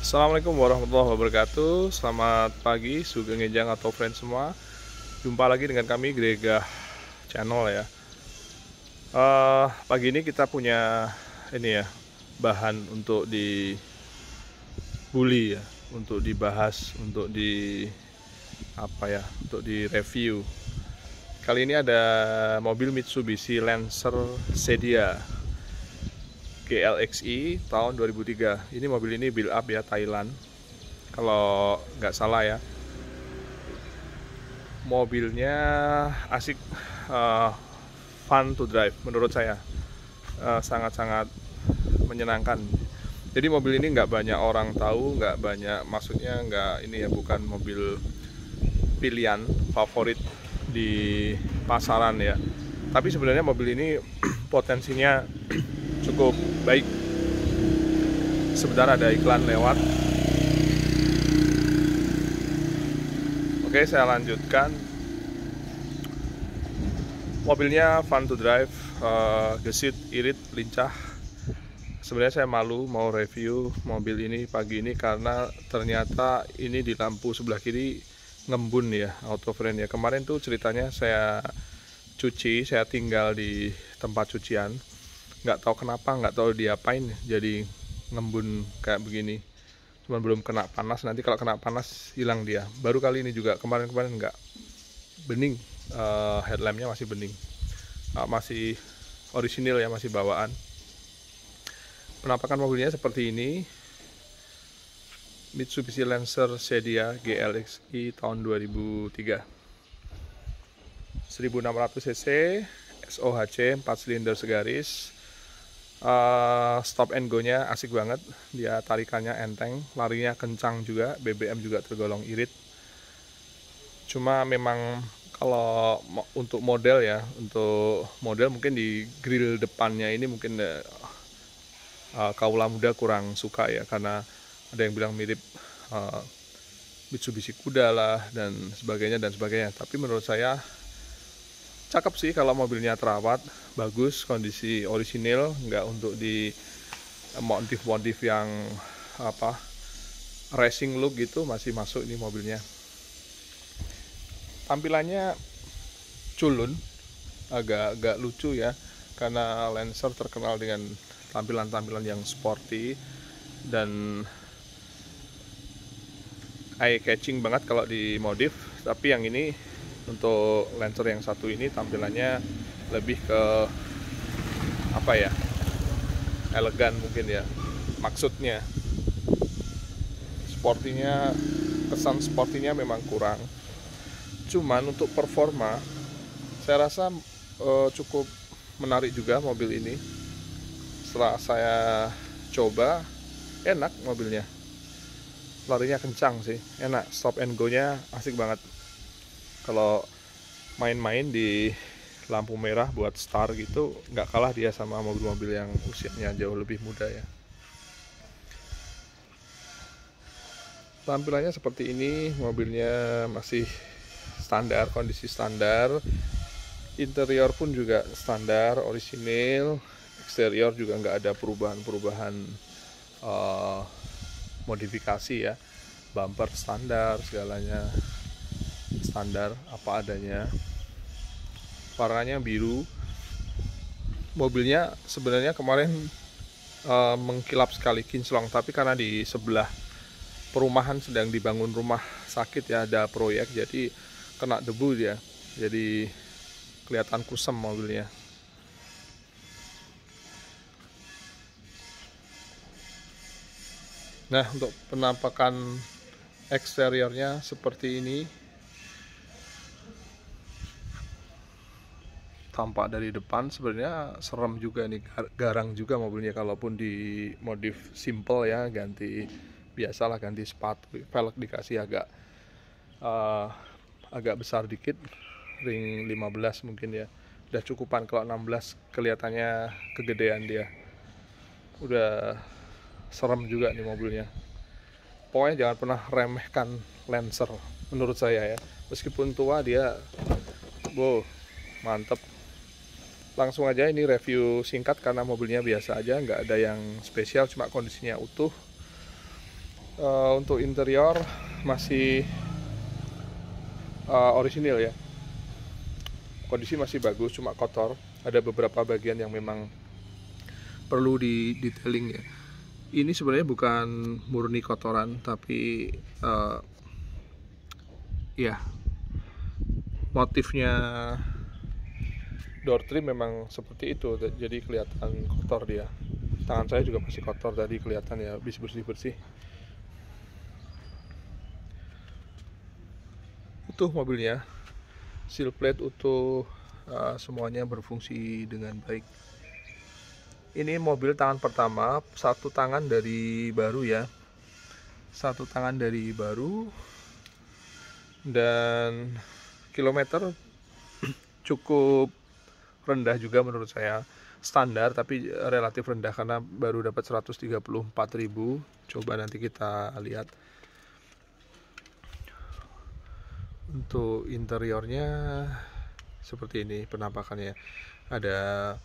Assalamualaikum warahmatullahi wabarakatuh. Selamat pagi, Sugeng Ejang atau friends semua. Jumpa lagi dengan kami Grega Channel ya. Pagi ini kita punya ini ya, bahan untuk dibully ya, untuk dibahas, untuk untuk di review. Kali ini ada mobil Mitsubishi Lancer Sedia GLXI tahun 2003. Ini mobil ini build up ya, Thailand kalau nggak salah ya. Mobilnya asik, fun to drive menurut saya, sangat-sangat menyenangkan. Jadi mobil ini nggak banyak orang tahu, nggak banyak, maksudnya nggak ini ya, bukan mobil pilihan favorit di pasaran ya. Tapi sebenarnya mobil ini potensinya cukup baik. Sebentar ada iklan lewat. Oke, saya lanjutkan. Mobilnya fun to drive, gesit, irit, lincah. Sebenarnya saya malu mau review mobil ini pagi ini karena ternyata ini di lampu sebelah kiri ngembun ya, auto frame ya. Kemarin tuh ceritanya saya cuci, saya tinggal di tempat cucian, nggak tahu kenapa, nggak tahu diapain jadi ngembun kayak begini. Cuman belum kena panas, nanti kalau kena panas hilang dia. Baru kali ini juga, kemarin-kemarin nggak, bening, headlampnya masih bening, masih orisinil ya, masih bawaan. Penampakan mobilnya seperti ini, Mitsubishi Lancer Sedia GLXI tahun 2003, 1600 cc, SOHC 4 silinder segaris. Stop and go nya asik banget, dia tarikannya enteng, larinya kencang juga, BBM juga tergolong irit. Cuma memang kalau untuk model ya, untuk model mungkin di grill depannya ini mungkin kaula muda kurang suka ya, karena ada yang bilang mirip Mitsubishi Kuda lah dan sebagainya dan sebagainya. Tapi menurut saya cakep sih kalau mobilnya terawat, bagus, kondisi orisinil, nggak untuk di motif-motif yang racing look gitu, masih masuk ini mobilnya. Tampilannya culun, agak lucu ya, karena Lancer terkenal dengan tampilan-tampilan yang sporty dan eye catching banget kalau dimodif. Tapi yang ini, untuk Lancer yang satu ini, tampilannya lebih ke elegan mungkin ya, maksudnya sportinya, kesan sportinya memang kurang. Cuman untuk performa saya rasa cukup menarik juga mobil ini. Setelah saya coba, enak mobilnya, larinya kencang sih, enak, stop and go nya asik banget. Kalau main-main di lampu merah buat start gitu, nggak kalah dia sama mobil-mobil yang usianya jauh lebih muda ya. Tampilannya seperti ini, mobilnya masih standar, kondisi standar. Interior pun juga standar, orisinil. Eksterior juga nggak ada perubahan-perubahan modifikasi ya. Bumper standar, segalanya standar apa adanya. Warnanya biru. Mobilnya sebenarnya kemarin mengkilap sekali, kinclong, tapi karena di sebelah perumahan sedang dibangun rumah sakit ya, ada proyek, jadi kena debu dia, jadi kelihatan kusam mobilnya. Nah, untuk penampakan eksteriornya seperti ini. Tampak dari depan sebenarnya serem juga nih, garang juga mobilnya, kalaupun di modif simple ya, ganti biasalah, ganti sepatu, velg dikasih agak besar dikit, ring 15 mungkin ya, udah cukupan. Kalau 16 kelihatannya kegedean dia. Udah serem juga nih mobilnya. Pokoknya jangan pernah remehkan Lancer menurut saya ya, meskipun tua dia mantep. Langsung aja, ini review singkat karena mobilnya biasa aja, nggak ada yang spesial, cuma kondisinya utuh. Untuk interior masih orisinil ya, kondisi masih bagus, cuma kotor. Ada beberapa bagian yang memang perlu di detailing ya. Ini sebenarnya bukan murni kotoran, tapi ya motifnya door trim memang seperti itu, jadi kelihatan kotor dia. Tangan saya juga masih kotor tadi, kelihatan ya, habis bersih-bersih. Utuh mobilnya, seal plate utuh, semuanya berfungsi dengan baik. Ini mobil tangan pertama, satu tangan dari baru ya, satu tangan dari baru, dan kilometer cukup rendah juga menurut saya, standar tapi relatif rendah karena baru dapat 134.000. Coba nanti kita lihat. Untuk interiornya seperti ini penampakannya. Ada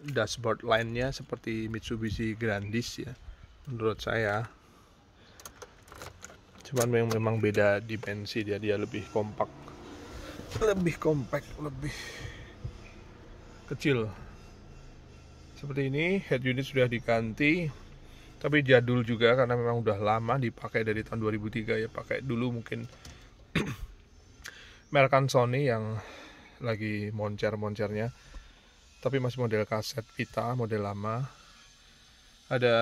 dashboard line-nya seperti Mitsubishi Grandis ya, menurut saya. Cuman memang beda dimensi, dia lebih kompak, lebih kecil. Seperti ini. Head unit sudah diganti, tapi jadul juga karena memang udah lama dipakai, dari tahun 2003 ya. Pakai dulu mungkin merekan Sony yang lagi moncer-moncernya, tapi masih model kaset pita, model lama. Ada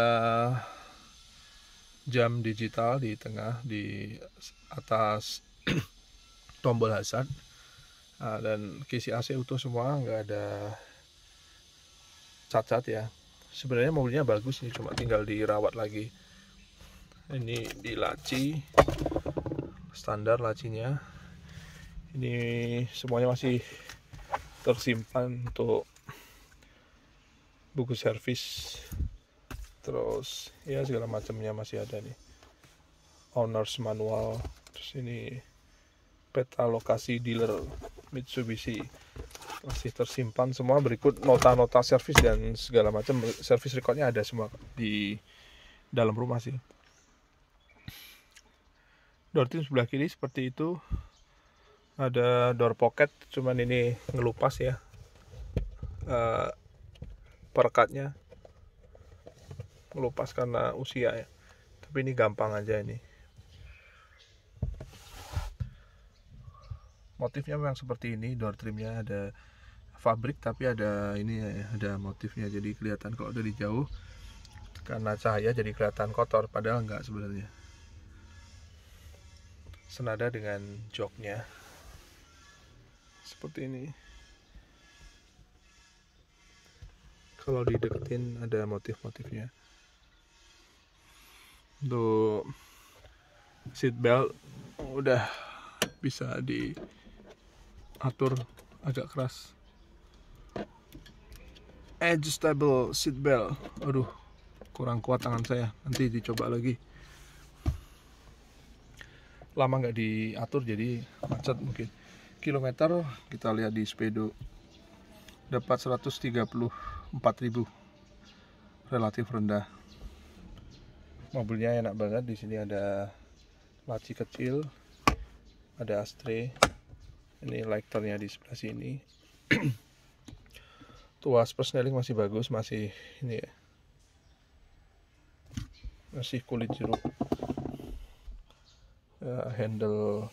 jam digital di tengah, di atas tombol hazard, dan kisi AC utuh semua, nggak ada cacat ya. Sebenarnya mobilnya bagus nih, cuma tinggal dirawat lagi. Ini di laci, standar lacinya. Ini semuanya masih tersimpan untuk buku servis, terus ya segala macamnya masih ada nih, owner's manual. Terus ini peta lokasi dealer Mitsubishi masih tersimpan semua. Berikut nota-nota servis dan segala macam, servis recordnya ada semua di dalam rumah sih. Door trim sebelah kiri seperti itu. Ada door pocket, cuman ini ngelupas ya, perekatnya ngelupas karena usia ya, tapi ini gampang aja. Ini motifnya memang seperti ini. Door trimnya ada fabrik, tapi ada ini ya, ada motifnya, jadi kelihatan kalau dari jauh karena cahaya jadi kelihatan kotor, padahal enggak sebenarnya. Senada dengan joknya seperti ini. Kalau dideketin ada motif-motifnya. Untuk seat belt udah bisa diatur agak keras. Adjustable seat belt, aduh kurang kuat tangan saya, nanti dicoba lagi. Lama nggak diatur jadi macet mungkin. Kilometer kita lihat di Speedo, dapat 134.000, relatif rendah. Mobilnya enak banget. Di sini ada laci kecil, ada ashtray, ini lighternya di sebelah sini. Tuas persneling masih bagus, masih ini ya, masih kulit jeruk. Handle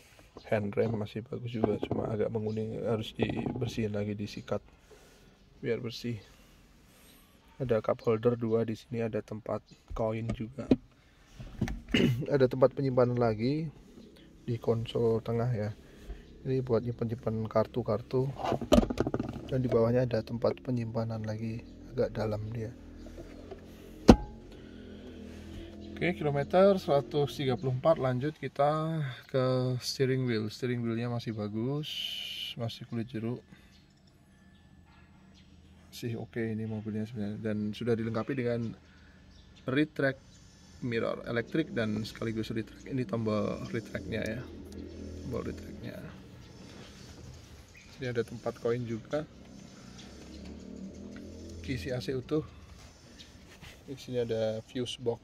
handrail masih bagus juga, cuma agak menguning, harus dibersihin lagi, disikat biar bersih. Ada cup holder 2 di sini, ada tempat koin juga. Ada tempat penyimpanan lagi di konsol tengah ya. Ini buat nyimpan kartu-kartu, dan di bawahnya ada tempat penyimpanan lagi, agak dalam dia. Oke, kilometer 134. Lanjut kita ke steering wheel. Steering wheelnya masih bagus, masih kulit jeruk, masih oke ini mobilnya sebenarnya, dan sudah dilengkapi dengan retract mirror elektrik dan sekaligus retract. Ini tombol retractnya ya, tombol retractnya. Ini ada tempat koin juga, kisi AC utuh. Di sini ada fuse box.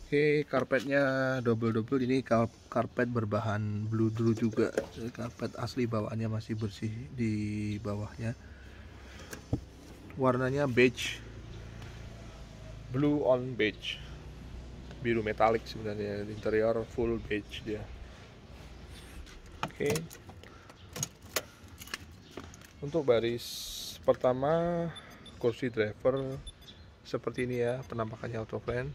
Oke, karpetnya double ini karpet berbahan blue dulu juga. Jadi karpet asli bawaannya masih bersih di bawahnya. Warnanya beige, blue on beige, biru metalik sebenarnya. Interior full beige dia. Oke, untuk baris pertama kursi driver seperti ini ya, penampakannya auto fan.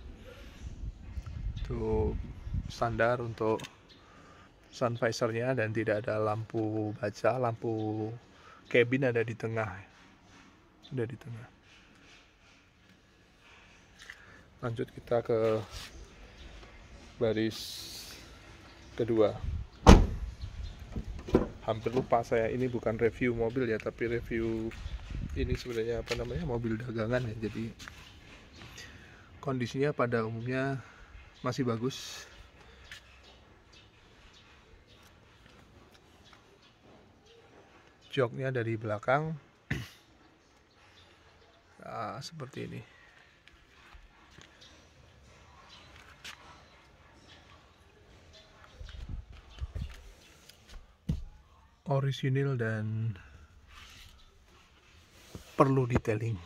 Itu standar untuk sun visornya, dan tidak ada lampu baca. Lampu cabin ada di tengah, lanjut kita ke baris kedua. Hampir lupa saya, ini bukan review mobil ya, tapi review ini sebenarnya mobil dagangan ya. Jadi kondisinya pada umumnya masih bagus. Joknya dari belakang seperti ini. Orisinil dan perlu detailing.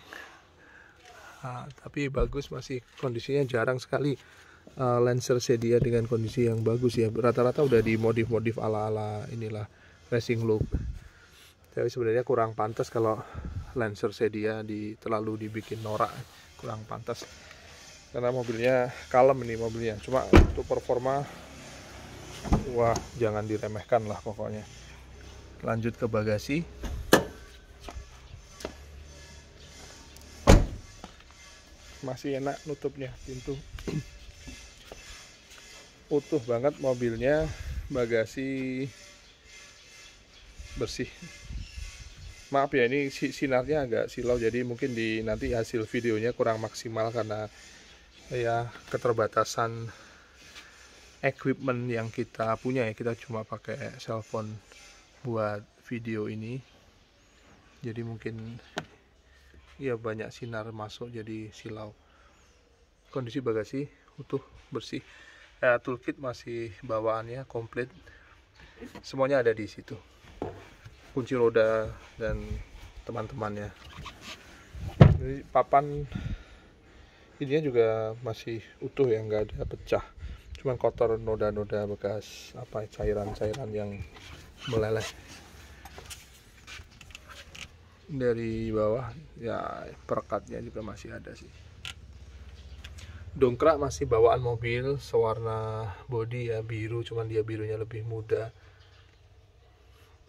Tapi bagus, masih kondisinya. Jarang sekali Lancer sedia dengan kondisi yang bagus ya. Rata-rata udah dimodif-modif ala-ala inilah racing look. Tapi sebenarnya kurang pantas kalau Lancer sedia terlalu dibikin norak, kurang pantas. Karena mobilnya kalem ini mobilnya. Cuma untuk performa, wah jangan diremehkan lah pokoknya. Lanjut ke bagasi. Masih enak nutupnya, pintu utuh banget mobilnya, bagasi bersih. Maaf ya, ini sinarnya agak silau, jadi mungkin nanti hasil videonya kurang maksimal karena ya keterbatasan equipment yang kita punya ya. Kita cuma pakai cellphone buat video ini, jadi mungkin ya banyak sinar masuk jadi silau. Kondisi bagasi utuh, bersih. Toolkit masih bawaannya komplit, semuanya ada di situ. Kunci roda dan teman-temannya. Jadi papan ininya juga masih utuh ya, nggak ada pecah. Cuman kotor, noda-noda bekas cairan-cairan yang meleleh. Dari bawah ya perekatnya juga masih ada sih. Dongkrak masih bawaan mobil, sewarna body ya, biru, cuman dia birunya lebih muda.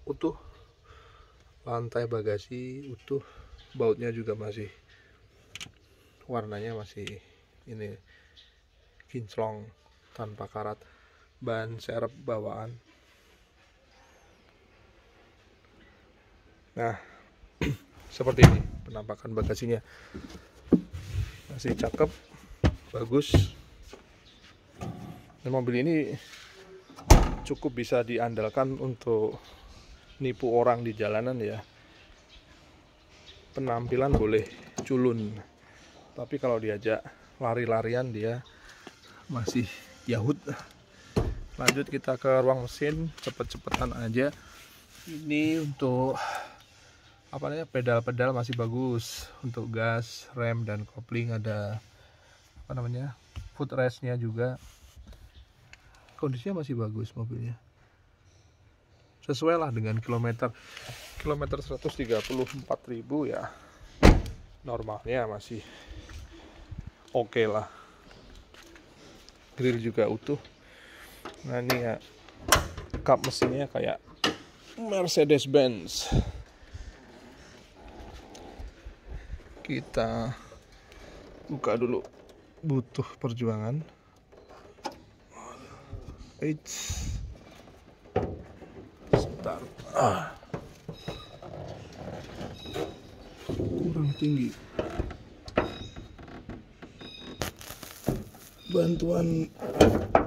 Utuh. Lantai bagasi utuh, bautnya juga masih, warnanya masih ini kinclong tanpa karat. Ban serep bawaan. Nah, seperti ini penampakan bagasinya. Masih cakep, bagus. Dan mobil ini cukup bisa diandalkan untuk nipu orang di jalanan ya. Penampilan boleh culun, tapi kalau diajak lari-larian dia masih yahut. Lanjut kita ke ruang mesin, cepet-cepetan aja. Ini untuk pedal-pedal masih bagus. Untuk gas, rem, dan kopling ada footrestnya juga. Kondisinya masih bagus mobilnya. Sesuai lah dengan kilometer 134.000 ya, normalnya masih oke lah. Grill juga utuh. Nah ini ya, kap mesinnya kayak Mercedes-Benz. Kita buka dulu, butuh perjuangan. Sebentar. Kurang tinggi. Bantuan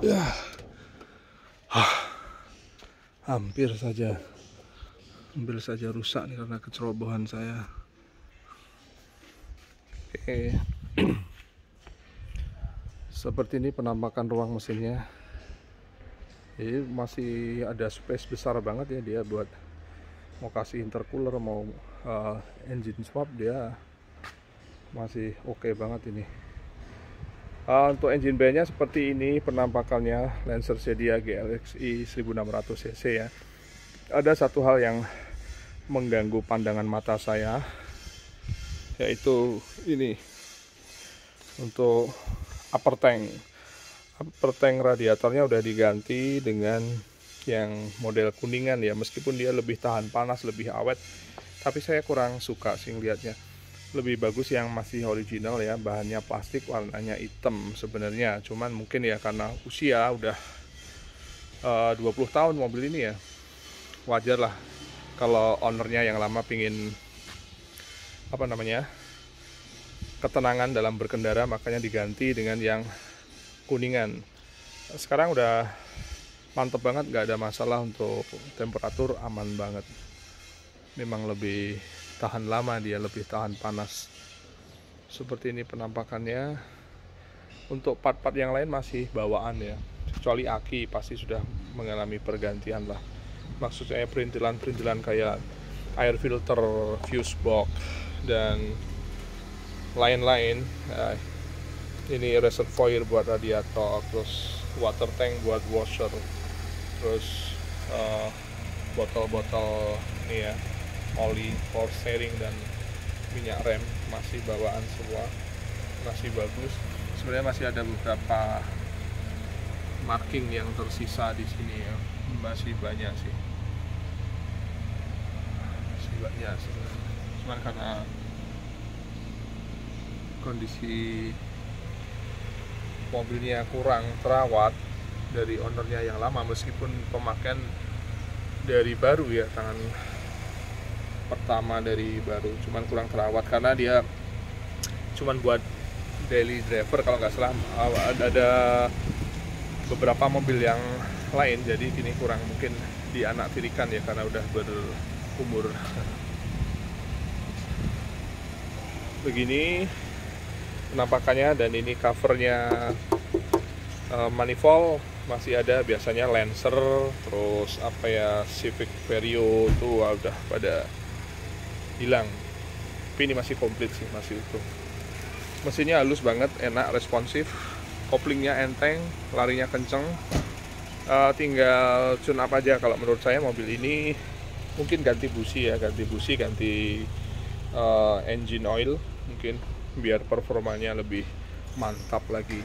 ya. Hampir saja rusak nih karena kecerobohan saya. Oke. Seperti ini penampakan ruang mesinnya. Jadi masih ada space besar banget ya dia buat mau kasih intercooler, mau engine swap, dia masih oke banget ini. Untuk engine bay-nya seperti ini penampakannya, Lancer Sedia GLXI 1600 cc ya. Ada satu hal yang mengganggu pandangan mata saya, yaitu ini untuk upper tank. Upper tank radiatornya udah diganti dengan yang model kuningan ya, meskipun dia lebih tahan panas, lebih awet, tapi saya kurang suka sih ngeliatnya. Lebih bagus yang masih original ya, bahannya plastik, warnanya hitam sebenarnya. Cuman mungkin ya karena usia udah 20 tahun mobil ini ya, wajar lah kalau ownernya yang lama pingin ketenangan dalam berkendara, makanya diganti dengan yang kuningan. Sekarang udah mantep banget, nggak ada masalah untuk temperatur, aman banget. Memang lebih tahan lama, dia lebih tahan panas. Seperti ini penampakannya. Untuk part-part yang lain masih bawaan ya, kecuali aki pasti sudah mengalami pergantian lah. Maksudnya perintilan-perintilan kayak air filter, fuse box, dan lain-lain. Ini reservoir buat radiator, terus water tank buat washer, terus botol-botol ini ya, oli, power steering, dan minyak rem masih bawaan semua, masih bagus. Sebenarnya masih ada beberapa marking yang tersisa di sini ya, masih banyak sih, masih banyak sebenarnya. Cuman karena kondisi mobilnya kurang terawat dari ownernya yang lama, meskipun pemakaian dari baru ya, tangan pertama dari baru, cuman kurang terawat karena dia cuman buat daily driver kalau nggak salah. Ada beberapa mobil yang lain, jadi ini kurang mungkin dianaktirikan ya karena udah berumur. Begini penampakannya, dan ini covernya. Manifold masih ada, biasanya Lancer, terus Civic Vario tuh udah pada hilang, tapi ini masih komplit sih, masih utuh. Mesinnya halus banget, enak, responsif, koplingnya enteng, larinya kenceng. Tinggal tune up aja kalau menurut saya mobil ini. Mungkin ganti busi ya, ganti engine oil mungkin, biar performanya lebih mantap lagi.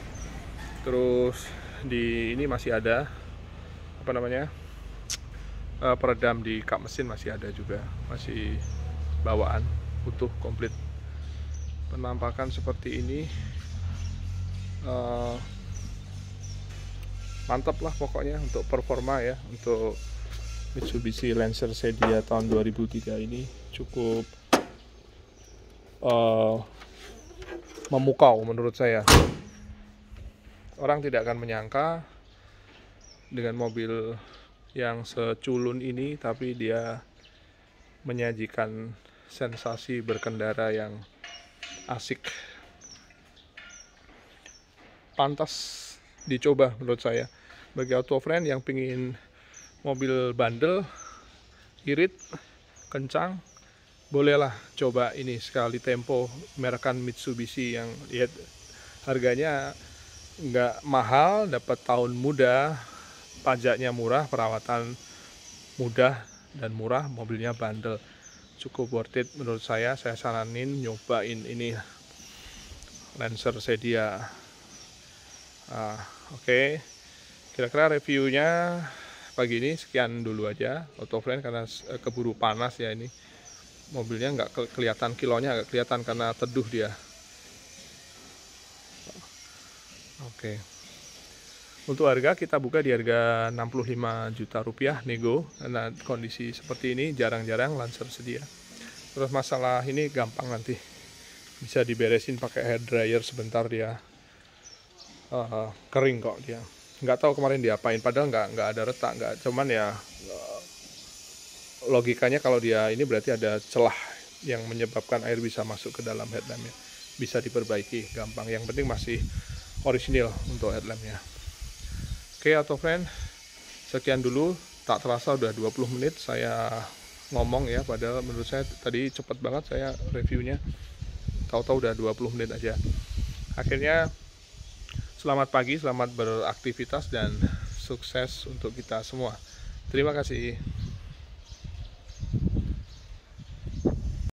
Terus di ini masih ada peredam di kap mesin, masih ada juga, masih bawaan, utuh, komplit. Penampakan seperti ini, mantap lah pokoknya untuk performa ya. Untuk Mitsubishi Lancer Sedia tahun 2003 ini cukup memukau menurut saya. Orang tidak akan menyangka dengan mobil yang seculun ini, tapi dia menyajikan sensasi berkendara yang asik. Pantas dicoba menurut saya. Bagi auto friend yang pingin mobil bandel, irit, kencang, bolehlah coba ini sekali tempo merekan Mitsubishi yang lihat harganya nggak mahal, dapat tahun muda, pajaknya murah, perawatan mudah dan murah, mobilnya bandel. Cukup worth it menurut saya saranin nyobain ini Lancer Sedia. Oke. Kira-kira reviewnya pagi ini sekian dulu aja, auto friend, karena keburu panas ya ini. Mobilnya nggak kelihatan, kilonya nggak kelihatan karena teduh dia. Oke. Untuk harga kita buka di harga 65 juta rupiah nego, karena kondisi seperti ini jarang-jarang Lancer Sedia. Terus masalah ini gampang, nanti bisa diberesin pakai hair dryer sebentar, dia kering kok dia. Nggak tahu kemarin diapain, padahal nggak ada retak, nggak, cuman ya logikanya kalau dia ini berarti ada celah yang menyebabkan air bisa masuk ke dalam headlampnya. Bisa diperbaiki gampang, yang penting masih orisinil untuk headlampnya. Oke auto friend, sekian dulu. Tak terasa udah 20 menit saya ngomong ya, padahal menurut saya tadi cepet banget saya reviewnya, tahu-tahu udah 20 menit aja. Akhirnya selamat pagi, selamat beraktivitas dan sukses untuk kita semua. Terima kasih.